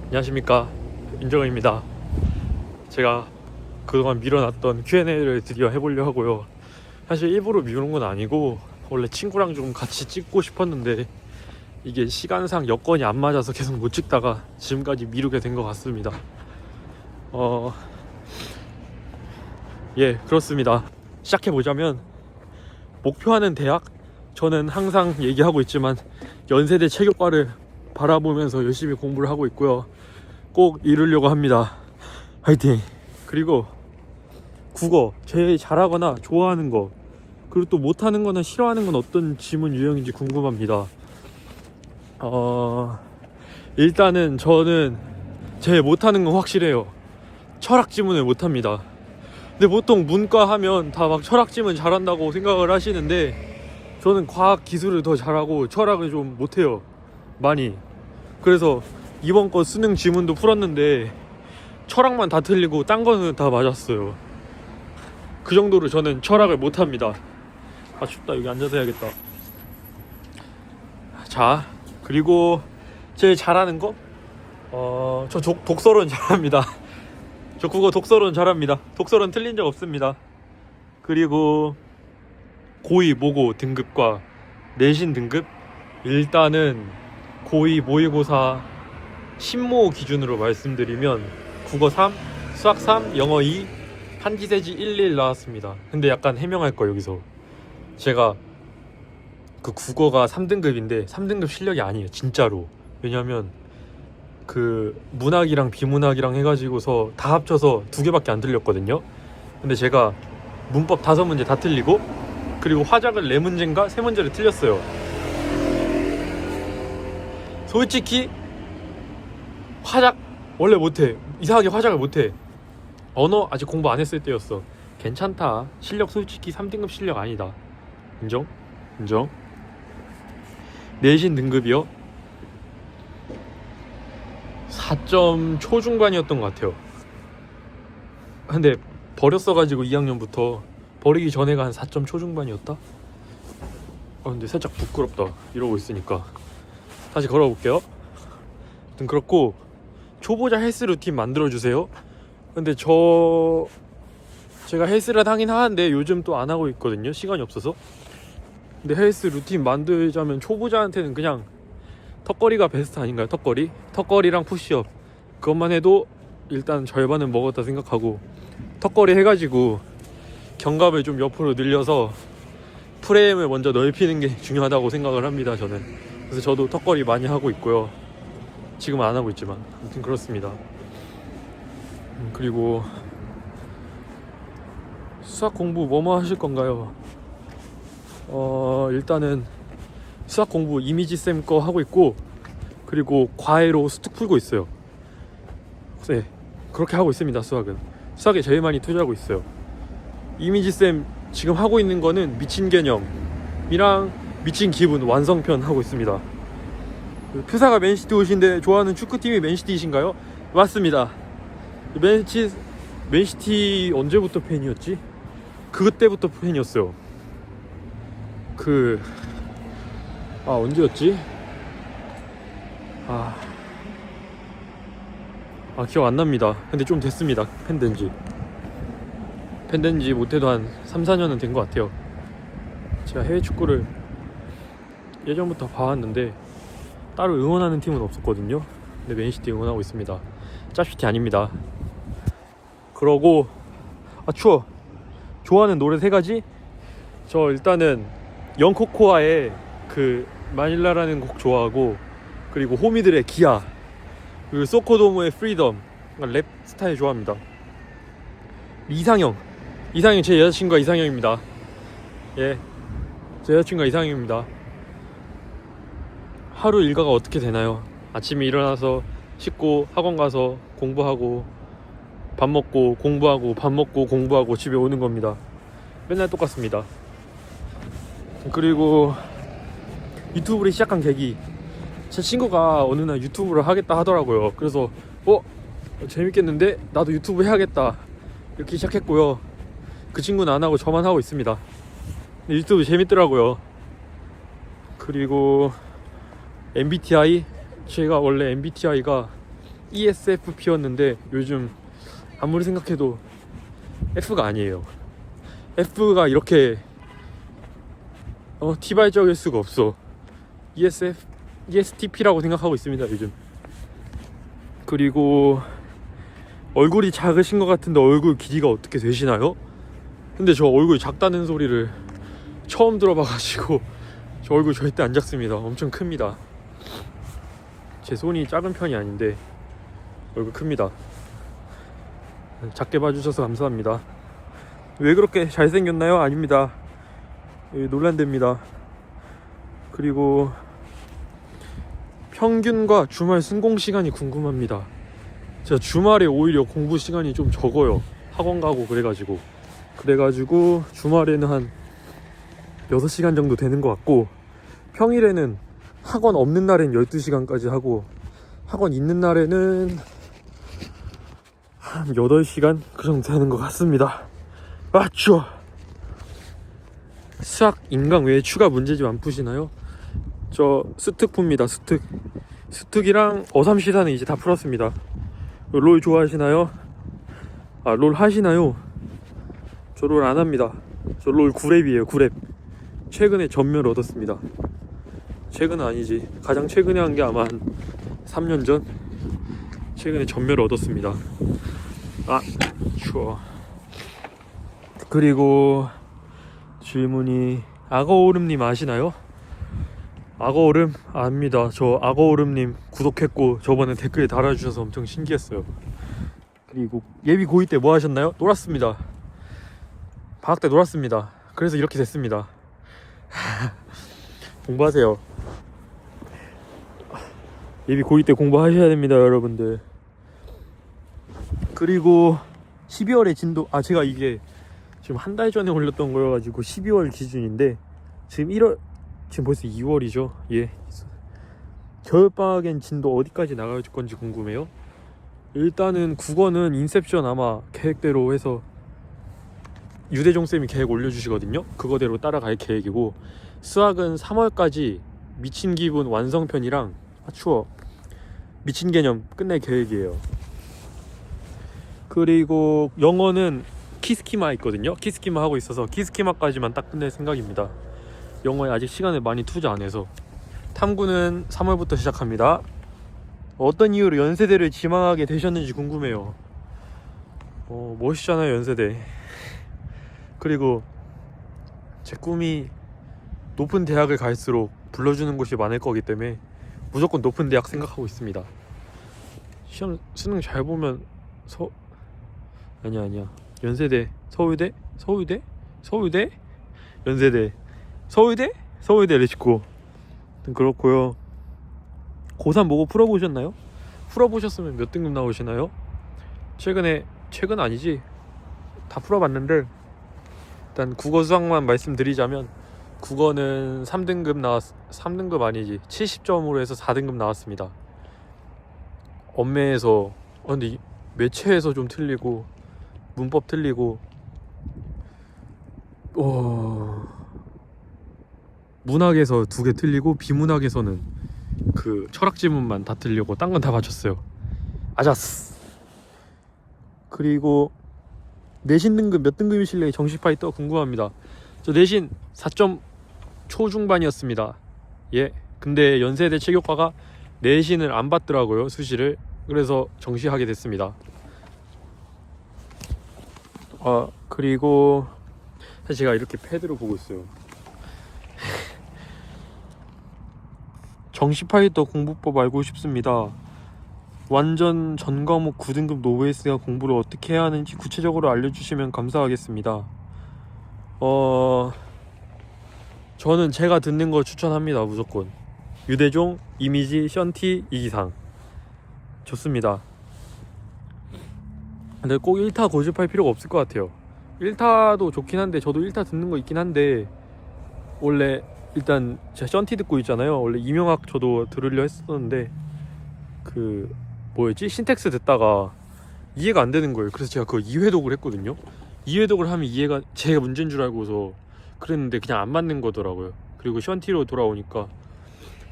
안녕하십니까, 윤정은입니다. 제가 그동안 미뤄놨던 Q&A를 드디어 해보려 하고요. 사실 일부러 미루는 건 아니고 원래 친구랑 좀 같이 찍고 싶었는데 이게 시간상 여건이 안 맞아서 계속 못 찍다가 지금까지 미루게 된 것 같습니다. 그렇습니다. 시작해보자면, 목표하는 대학, 저는 항상 얘기하고 있지만 연세대 체육과를 바라보면서 열심히 공부를 하고 있고요. 꼭 이루려고 합니다. 화이팅! 그리고 국어, 제일 잘하거나 좋아하는 거, 그리고 또 못하는 거나 싫어하는 건 어떤 지문 유형인지 궁금합니다. 일단은 저는 제일 못하는 건 확실해요. 철학 지문을 못합니다. 근데 보통 문과 하면 다 막 철학 지문 잘한다고 생각을 하시는데 저는 과학 기술을 더 잘하고 철학을 좀 못해요, 많이. 그래서 이번 거 수능 지문도 풀었는데 철학만 다 틀리고 딴 거는 다 맞았어요. 그 정도로 저는 철학을 못합니다. 아, 춥다. 여기 앉아서 해야겠다. 자, 그리고 제일 잘하는 거? 저 독서론 잘합니다. 저 국어 독서론 잘합니다. 독서론 틀린 적 없습니다. 그리고 고2 모고 등급과 내신 등급, 일단은 고2 모의고사 신모 기준으로 말씀드리면 국어 3, 수학 3, 영어 2, 한지세지 1, 1 나왔습니다. 근데 약간 해명할 거, 여기서 제가 그 국어가 3등급인데 3등급 실력이 아니에요, 진짜로. 왜냐면 그 문학이랑 비문학이랑 해가지고서 다 합쳐서 2개밖에 안 틀렸거든요. 근데 제가 문법 5문제 다 틀리고, 그리고 화작을 4문제인가 3문제를 틀렸어요. 솔직히 화작 원래 못해. 이상하게 화작을 못해. 언어 아직 공부 안 했을 때였어. 괜찮다. 실력 솔직히 3등급 실력 아니다. 인정? 인정. 내신 등급이요? 4점 초중반이었던 것 같아요. 근데 버렸어가지고 2학년부터 버리기 전에가 한 4점 초중반이었다? 근데 살짝 부끄럽다, 이러고 있으니까. 다시 걸어볼게요. 아무튼 그렇고, 초보자 헬스 루틴 만들어주세요. 근데 제가 헬스를 하긴 하는데 요즘 또 안 하고 있거든요, 시간이 없어서. 근데 헬스 루틴 만들자면 초보자한테는 그냥 턱걸이가 베스트 아닌가요? 턱걸이랑 푸시업, 그것만 해도 일단 절반은 먹었다 생각하고, 턱걸이 해가지고 견갑을 좀 옆으로 늘려서 프레임을 먼저 넓히는 게 중요하다고 생각을 합니다, 저는. 그래서 저도 턱걸이 많이 하고 있고요. 지금은 안 하고 있지만 아무튼 그렇습니다. 그리고 수학 공부 뭐뭐 하실 건가요? 일단은 수학 공부 이미지 쌤 거 하고 있고, 그리고 과외로 수특 풀고 있어요. 네, 그렇게 하고 있습니다. 수학에 제일 많이 투자하고 있어요. 이미지 쌤 지금 하고 있는 거는 미친 개념이랑 미친 기분 완성편 하고 있습니다. 프사가 맨시티 오신데 좋아하는 축구팀이 맨시티이신가요? 맞습니다. 맨시티 언제부터 팬이었지? 그때부터 팬이었어요. 언제였지? 기억 안 납니다. 근데 좀 됐습니다, 팬된지 못해도 한 3, 4년은 된 것 같아요. 제가 해외 축구를 예전부터 봐왔는데 따로 응원하는 팀은 없었거든요. 근데 맨시티 응원하고 있습니다. 짭시티 아닙니다. 그러고 추워. 좋아하는 노래 3가지? 저 일단은 영코코아의 그 마닐라라는 곡 좋아하고, 그리고 호미들의 기아, 그리고 소코도모의 프리덤, 랩 스타일 좋아합니다. 이상형 제 여자친구가 이상형입니다. 예, 제 여자친구가 이상형입니다. 하루 일과가 어떻게 되나요? 아침에 일어나서 씻고 학원 가서 공부하고 밥 먹고 공부하고 밥 먹고 공부하고 집에 오는 겁니다. 맨날 똑같습니다. 그리고 유튜브를 시작한 계기, 제 친구가 어느 날 유튜브를 하겠다 하더라고요. 그래서 재밌겠는데 나도 유튜브 해야겠다 이렇게 시작했고요. 그 친구는 안 하고 저만 하고 있습니다. 유튜브 재밌더라고요. 그리고 MBTI, 제가 원래 MBTI가 ESFP였는데 요즘 아무리 생각해도 F가 아니에요. F가 이렇게 T발적일 수가 없어. ESTP라고 생각하고 있습니다 요즘. 그리고 얼굴이 작으신 것 같은데 얼굴 길이가 어떻게 되시나요? 근데 저 얼굴 작다는 소리를 처음 들어봐가지고 저 얼굴 절대 안 작습니다. 엄청 큽니다. 제 손이 작은 편이 아닌데 얼굴 큽니다. 작게 봐주셔서 감사합니다. 왜 그렇게 잘생겼나요? 아닙니다. 논란됩니다. 그리고 평균과 주말 순공 시간이 궁금합니다. 제가 주말에 오히려 공부 시간이 좀 적어요. 학원 가고 그래가지고 주말에는 한 6시간 정도 되는 것 같고, 평일에는 학원 없는 날엔 12시간까지 하고 학원 있는 날에는 한 8시간 그 정도 되는 것 같습니다. 맞죠? 수학, 인강 외에 추가 문제집 안 푸시나요? 저 스특 풉니다. 스특이랑 어삼시사는 이제 다 풀었습니다. 롤 좋아하시나요? 롤 하시나요? 저 롤 안 합니다. 저 롤 9렙이에요. 9렙. 최근에 전멸 얻었습니다. 최근은 아니지. 가장 최근에 한 게 아마 한 3년 전? 최근에 전멸을 얻었습니다. 추워. 그리고 질문이, 악어오름님 아시나요? 악어오름? 압니다. 저 악어오름님 구독했고 저번에 댓글 달아주셔서 엄청 신기했어요. 그리고 예비 고2 때 뭐 하셨나요? 놀았습니다. 방학 때 놀았습니다. 그래서 이렇게 됐습니다. 공부하세요. 예비 고2 때 공부하셔야 됩니다 여러분들. 그리고 12월에 진도, 제가 이게 지금 한 달 전에 올렸던 거여가지고 12월 기준인데 지금 벌써 2월이죠. 예. 겨울방학엔 진도 어디까지 나갈 건지 궁금해요. 일단은 국어는 인셉션 아마 계획대로 해서 유대종 쌤이 계획 올려주시거든요. 그거대로 따라갈 계획이고, 수학은 3월까지 미친 기분 완성편이랑 미친 개념 끝낼 계획이에요. 그리고 영어는 키스키마 있거든요. 키스키마 하고 있어서 키스키마까지만 딱 끝낼 생각입니다. 영어에 아직 시간을 많이 투자 안 해서. 탐구는 3월부터 시작합니다. 어떤 이유로 연세대를 지망하게 되셨는지 궁금해요. 멋있잖아요 연세대. 그리고 제 꿈이 높은 대학을 갈수록 불러주는 곳이 많을 거기 때문에 무조건 높은 대학 생각하고 있습니다. 시험 수능 잘 보면 아니야 연세대, 서울대, 연세대, 서울대 레츠고. 그렇고요. 고3 보고 풀어보셨나요? 풀어보셨으면 몇 등급 나오시나요? 최근 아니지, 다 풀어봤는데 일단 국어 수학만 말씀드리자면, 국어는 3등급 아니지 70점으로 해서 4등급 나왔습니다. 언매에서 근데 매체에서 좀 틀리고 문법 틀리고 문학에서 2개 틀리고 비문학에서는 그 철학 지문만 다 틀리고 딴 건 다 맞췄어요. 아자스. 그리고 내신 등급 몇 등급이실래? 정시 파이터 궁금합니다. 저 내신 4점 초중반이었습니다. 예. 근데 연세대 체육과가 내신을 안 받더라고요, 수시를. 그래서 정시하게 됐습니다. 그리고 사실 제가 이렇게 패드로 보고 있어요. 정시 파이터 공부법 알고 싶습니다. 완전 전 과목 9등급 노베이스가 공부를 어떻게 해야 하는지 구체적으로 알려주시면 감사하겠습니다. 저는 제가 듣는 거 추천합니다. 무조건 유대종, 이미지, 션티, 이기상 좋습니다. 근데 꼭 1타 고집할 필요가 없을 것 같아요. 1타도 좋긴 한데, 저도 1타 듣는 거 있긴 한데, 원래 일단 제가 션티 듣고 있잖아요. 원래 이명학 저도 들으려 했었는데 그 뭐였지? 신텍스 듣다가 이해가 안 되는 거예요. 그래서 제가 그거 2회독을 했거든요. 2회독을 하면 이해가, 제가 문제인 줄 알고서 그랬는데 그냥 안 맞는 거더라고요. 그리고 션티로 돌아오니까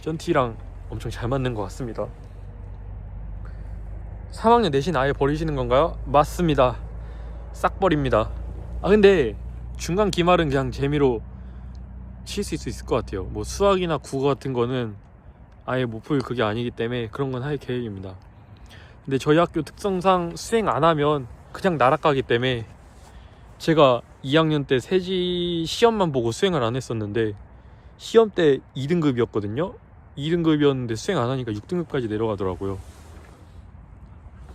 션티랑 엄청 잘 맞는 것 같습니다. 3학년 내신 아예 버리시는 건가요? 맞습니다. 싹 버립니다. 아 근데 중간 기말은 그냥 재미로 칠 수 있을 것 같아요. 뭐 수학이나 국어 같은 거는 아예 못 풀 그게 아니기 때문에 그런 건 할 계획입니다. 근데 저희 학교 특성상 수행 안 하면 그냥 날아가기 때문에 제가 2학년 때 세지 시험만 보고 수행을 안 했었는데 시험 때 2등급이었거든요. 2등급이었는데 수행 안 하니까 6등급까지 내려가더라고요.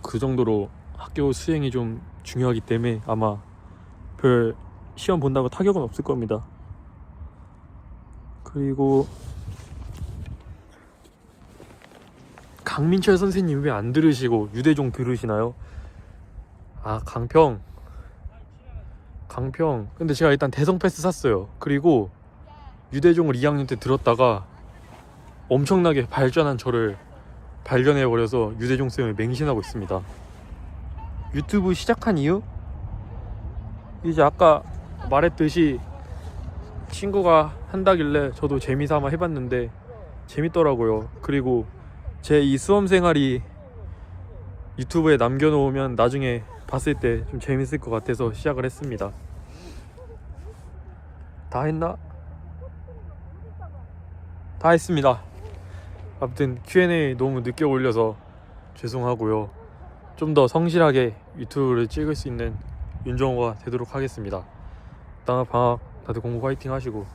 그 정도로 학교 수행이 좀 중요하기 때문에 아마 별 시험 본다고 타격은 없을 겁니다. 그리고 강민철 선생님 왜 안 들으시고 유대종 들으시나요? 아 강평 근데 제가 일단 대성 패스 샀어요. 그리고 유대종을 2학년 때 들었다가 엄청나게 발전한 저를 발견해버려서 유대종 쌤을 맹신하고 있습니다. 유튜브 시작한 이유? 이제 아까 말했듯이 친구가 한다길래 저도 재미삼아 해봤는데 재밌더라고요. 그리고 제 이 수험생활이 유튜브에 남겨놓으면 나중에 봤을 때 좀 재밌을 것 같아서 시작을 했습니다. 다 했나? 다 했습니다. 아무튼 Q&A 너무 늦게 올려서 죄송하고요. 좀 더 성실하게 유튜브를 찍을 수 있는 윤정호가 되도록 하겠습니다. 다음 방학 다들 공부 파이팅 하시고